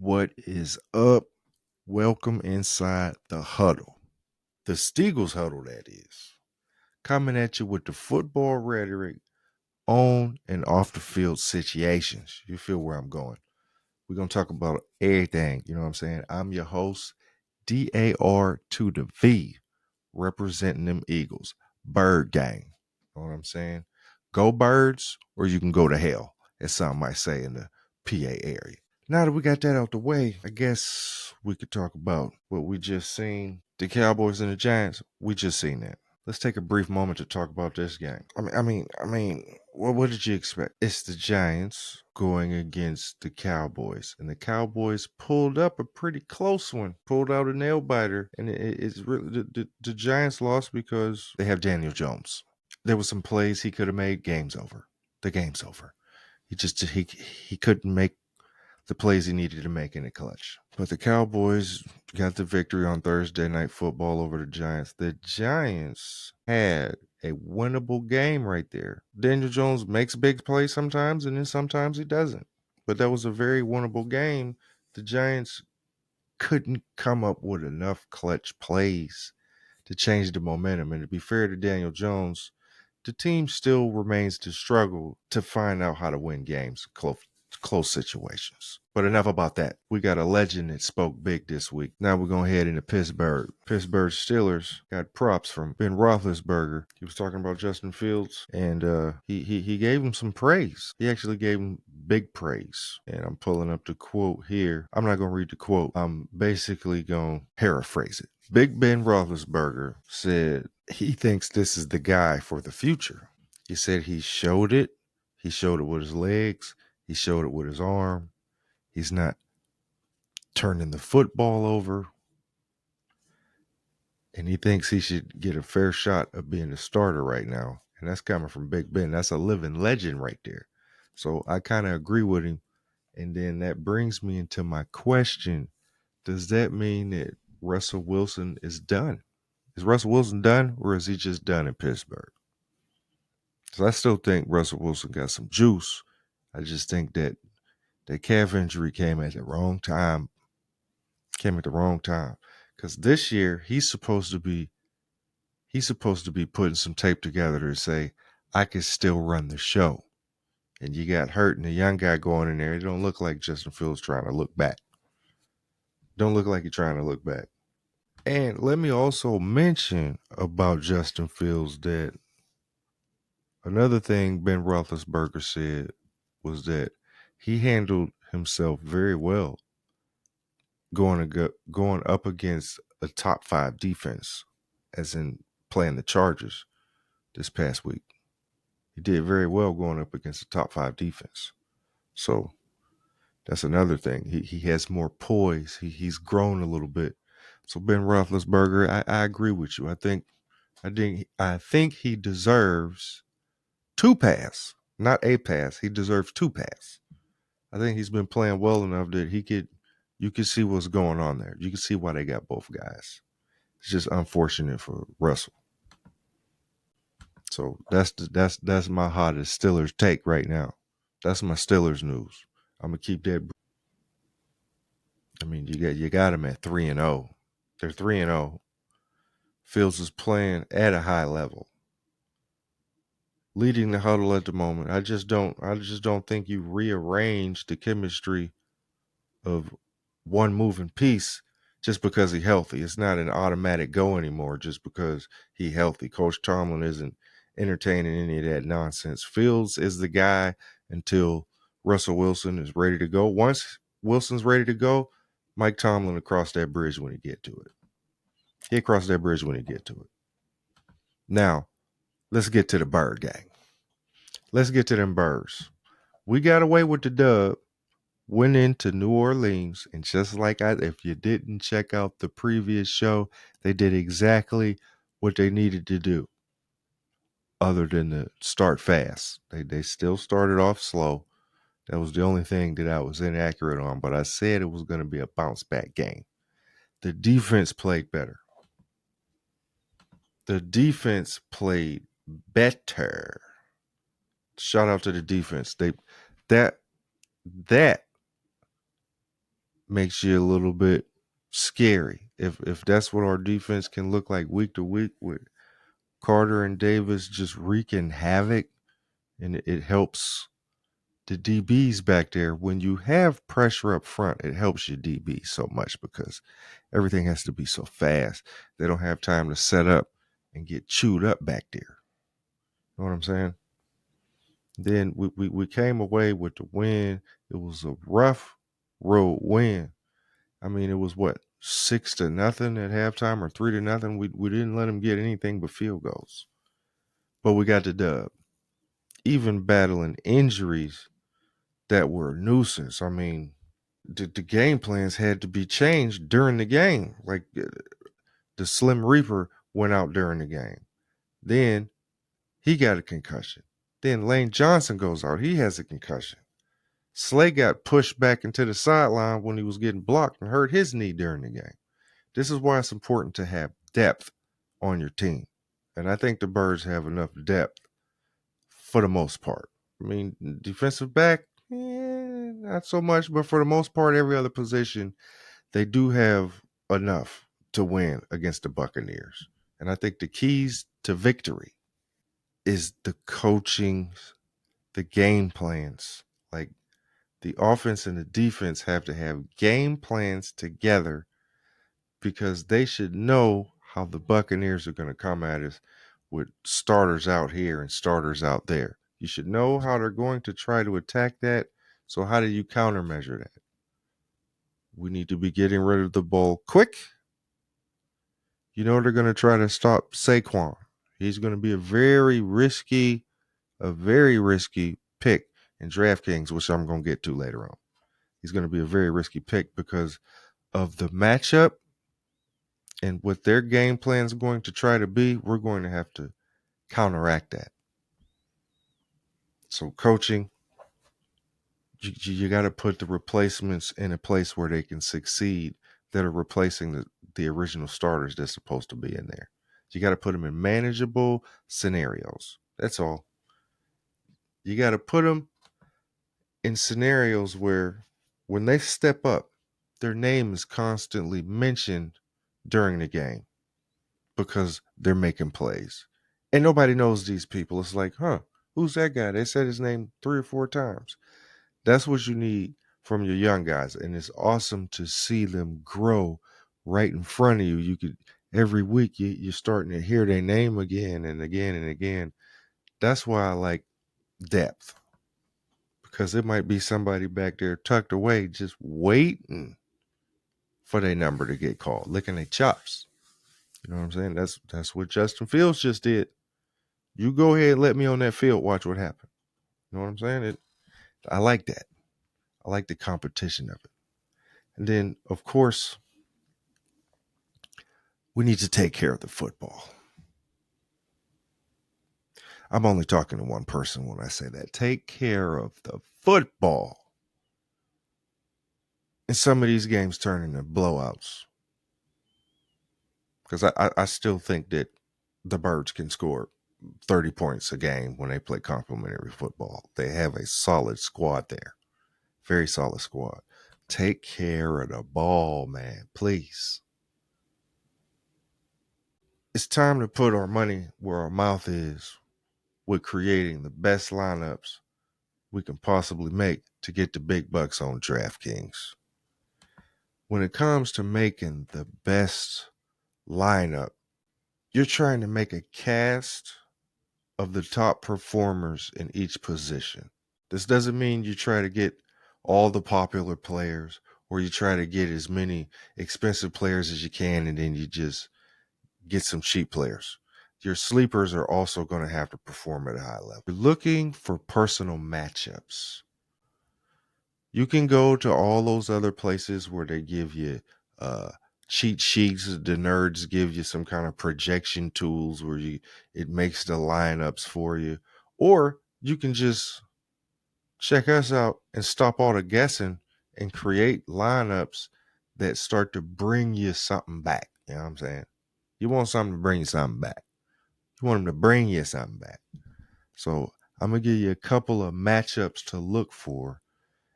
What is up? Welcome inside the huddle. The Steagles huddle, that is. Coming at you with the football rhetoric on and off the field situations. You feel where I'm going. We're going to talk about everything. You know what I'm saying? I'm your host, DAR to the V, representing them Eagles. Bird gang. You know what I'm saying? Go Birds, or you can go to hell, as some might say in the PA area. Now that we got that out the way, I guess we could talk about what we just seen. The Cowboys and the Giants, we just seen that. Let's take a brief moment to talk about this game. What did you expect? It's the Giants going against the Cowboys, and the Cowboys pulled up a pretty close one, pulled out a nail biter, and it's really the Giants lost because they have Daniel Jones. There was some plays he could have made. Game's over. The game's over. He couldn't make the plays he needed to make in the clutch. But the Cowboys got the victory on Thursday Night Football over the Giants. The Giants had a winnable game right there. Daniel Jones makes big plays sometimes, and then sometimes he doesn't. But that was a very winnable game. The Giants couldn't come up with enough clutch plays to change the momentum. And to be fair to Daniel Jones, the team still remains to struggle to find out how to win games, close situations. But enough about that. We got a legend that spoke big this week. Now we're going to head into Pittsburgh. Pittsburgh Steelers got props from Ben Roethlisberger. He was talking about Justin Fields, and he gave him some praise. He actually gave him big praise. And I'm pulling up the quote here. I'm not going to read the quote. I'm basically going to paraphrase it. Big Ben Roethlisberger said he thinks this is the guy for the future. He said he showed it. He showed it with his legs. He showed it with his arm. He's not turning the football over. And he thinks he should get a fair shot of being a starter right now. And that's coming from Big Ben. That's a living legend right there. So I kind of agree with him. And then that brings me into my question. Does that mean that Russell Wilson is done? Is Russell Wilson done, or is he just done in Pittsburgh? Because I still think Russell Wilson got some juice. I just think that calf injury came at the wrong time. Because this year he's supposed to be putting some tape together to say, I can still run the show. And you got hurt, and the young guy going in there, it don't look like Justin Fields trying to look back. Don't look like he's trying to look back. And let me also mention about Justin Fields that another thing Ben Roethlisberger said was that he handled himself very well going up against a top 5 defense, as in playing the Chargers this past week. He did very well going up against a top 5 defense. So that's another thing. He has more poise. He's grown a little bit. So Ben Roethlisberger, I agree with you. I think he deserves 2 pass, not a pass. He deserves 2 pass. I think he's been playing well enough that you can see what's going on there. You can see why they got both guys. It's just unfortunate for Russell. So that's my hottest Steelers take right now. That's my Steelers news. I'm gonna keep that. I mean, you got them at 3-0. They're 3-0. Fields is playing at a high level, leading the huddle at the moment. I just don't think you rearrange the chemistry of one moving piece just because he's healthy. It's not an automatic go anymore just because he's healthy. Coach Tomlin isn't entertaining any of that nonsense. Fields is the guy until Russell Wilson is ready to go. Once Wilson's ready to go, Mike Tomlin will cross that bridge when he get to it. He'll cross that bridge when he get to it. Now, let's get to the Bird gang. Let's get to them Birds. We got away with the dub, went into New Orleans, and just like if you didn't check out the previous show, they did exactly what they needed to do. Other than to start fast. They still started off slow. That was the only thing that I was inaccurate on, but I said it was going to be a bounce back game. The defense played better. The defense played better. Shout out to the defense. That makes you a little bit scary. If that's what our defense can look like week to week with Carter and Davis just wreaking havoc, and it helps the DBs back there. When you have pressure up front, it helps your DB so much because everything has to be so fast. They don't have time to set up and get chewed up back there. You know what I'm saying? Then we came away with the win. It was a rough road win. I mean, it was what, 6-0 at halftime or 3-0. We didn't let them get anything but field goals, but we got the dub. Even battling injuries that were a nuisance. I mean, the game plans had to be changed during the game. Like the Slim Reaper went out during the game. Then he got a concussion. Then Lane Johnson goes out. He has a concussion. Slay got pushed back into the sideline when he was getting blocked and hurt his knee during the game. This is why it's important to have depth on your team. And I think the Birds have enough depth for the most part. I mean, defensive back, not so much, but for the most part, every other position, they do have enough to win against the Buccaneers. And I think the keys to victory is the coaching, the game plans. Like the offense and the defense have to have game plans together because they should know how the Buccaneers are going to come at us with starters out here and starters out there. You should know how they're going to try to attack that. So how do you countermeasure that? We need to be getting rid of the ball quick. You know they're going to try to stop Saquon. He's going to be a very risky pick in DraftKings, which I'm going to get to later on. He's going to be a very risky pick because of the matchup and what their game plan is going to try to be. We're going to have to counteract that. So coaching, you got to put the replacements in a place where they can succeed that are replacing the original starters that's supposed to be in there. You got to put them in manageable scenarios. That's all. You got to put them in scenarios where when they step up, their name is constantly mentioned during the game because they're making plays. And nobody knows these people. It's like, who's that guy? They said his name 3 or 4 times. That's what you need from your young guys. And it's awesome to see them grow right in front of you. You could every week you're starting to hear their name again and again and again. That's why I like depth. Because it might be somebody back there tucked away just waiting for their number to get called, licking their chops. You know what I'm saying? That's what Justin Fields just did. You go ahead and let me on that field, watch what happens. You know what I'm saying? I like that. I like the competition of it. And then, of course, we need to take care of the football. I'm only talking to one person when I say that. Take care of the football. And some of these games turn into blowouts. Because I still think that the Birds can score 30 points a game when they play complimentary football. They have a solid squad there. Very solid squad. Take care of the ball, man, please. It's time to put our money where our mouth is with creating the best lineups we can possibly make to get the big bucks on DraftKings. When it comes to making the best lineup, you're trying to make a cast of the top performers in each position. This doesn't mean you try to get all the popular players or you try to get as many expensive players as you can and then you just get some cheap players. Your sleepers are also going to have to perform at a high level. You're looking for personal matchups. You can go to all those other places where they give you cheat sheets. The nerds give you some kind of projection tools where it makes the lineups for you. Or you can just check us out and stop all the guessing and create lineups that start to bring you something back. You know what I'm saying? You want something to bring you something back. You want them to bring you something back. So I'm going to give you a couple of matchups to look for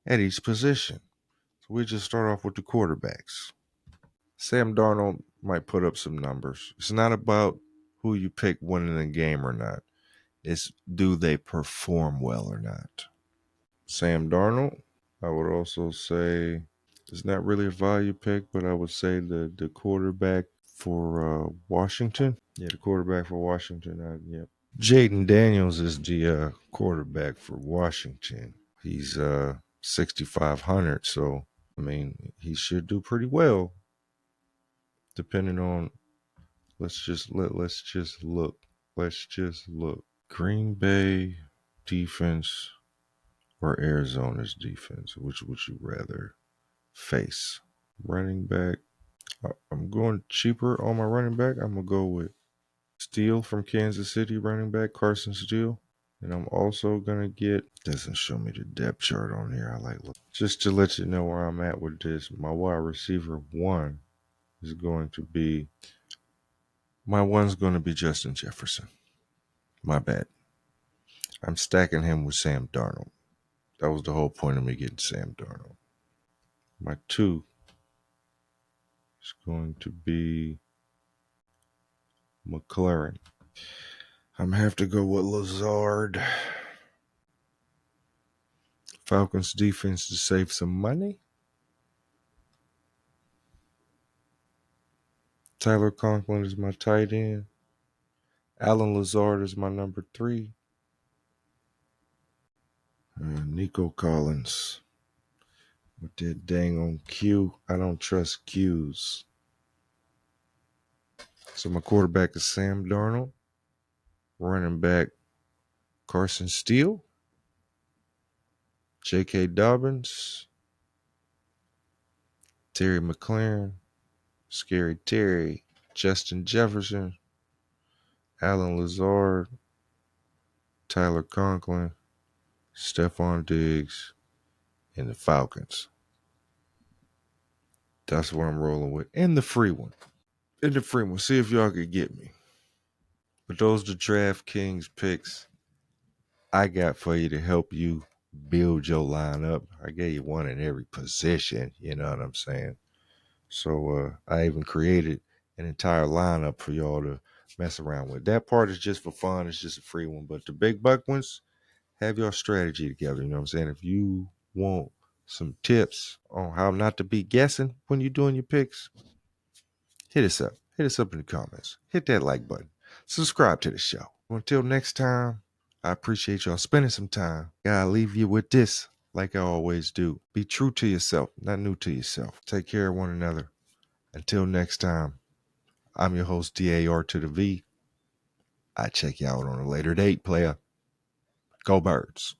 at each position. We just start off with the quarterbacks. Sam Darnold might put up some numbers. It's not about who you pick winning the game or not. It's do they perform well or not. Sam Darnold, I would also say, it's not really a value pick, but I would say the quarterback for Washington. Yeah, the quarterback for Washington. Yep. Jaden Daniels is the quarterback for Washington. He's 6,500, so I mean he should do pretty well. Depending on, let's just look. Let's just look. Green Bay defense or Arizona's defense? Which would you rather face? Running back. I'm going cheaper on my running back. I'm gonna go with Steele from Kansas City, running back Carson Steele. And I'm also gonna get, doesn't show me the depth chart on here. I like look. Just to let you know where I'm at with this. My wide receiver one is going to be, my one's going to be Justin Jefferson. My bad. I'm stacking him with Sam Darnold. That was the whole point of me getting Sam Darnold. My two is going to be McLaurin. I'm gonna have to go with Lazard. Falcons defense to save some money. Tyler Conklin is my tight end. Alan Lazard is my number 3. Nico Collins with that dang on Q. I don't trust Qs. So my quarterback is Sam Darnold. Running back Carson Steele. J.K. Dobbins. Terry McLaurin. Scary Terry. Justin Jefferson. Alan Lazard. Tyler Conklin. Stephon Diggs. And the Falcons. That's what I'm rolling with. And the free one. See if y'all could get me. But those are the DraftKings picks I got for you to help you build your lineup. I gave you one in every position, you know what I'm saying? So I even created an entire lineup for y'all to mess around with. That part is just for fun. It's just a free one. But the big buck ones, have your strategy together. You know what I'm saying? If you want some tips on how not to be guessing when you're doing your picks, hit us up. Hit us up in the comments. Hit that like button. Subscribe to the show. Until next time, I appreciate y'all spending some time. Gotta leave you with this, like I always do. Be true to yourself, not new to yourself. Take care of one another. Until next time, I'm your host, DAR to the V. I check you out on a later date, player. Go Birds.